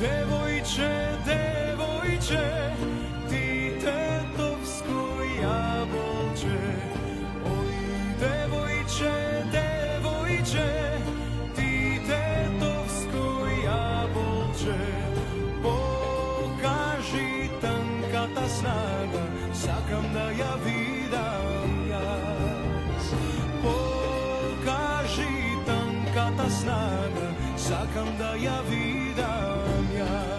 Devojče, devojče, ti tetovsko jabolče. Oj, devojče, devojče, ti tetovsko jabolče. Pokaži tanka ta snaga, sakam da ja vidam jas. Pokaži tanka ta snaga, sakam da ja vidam jas.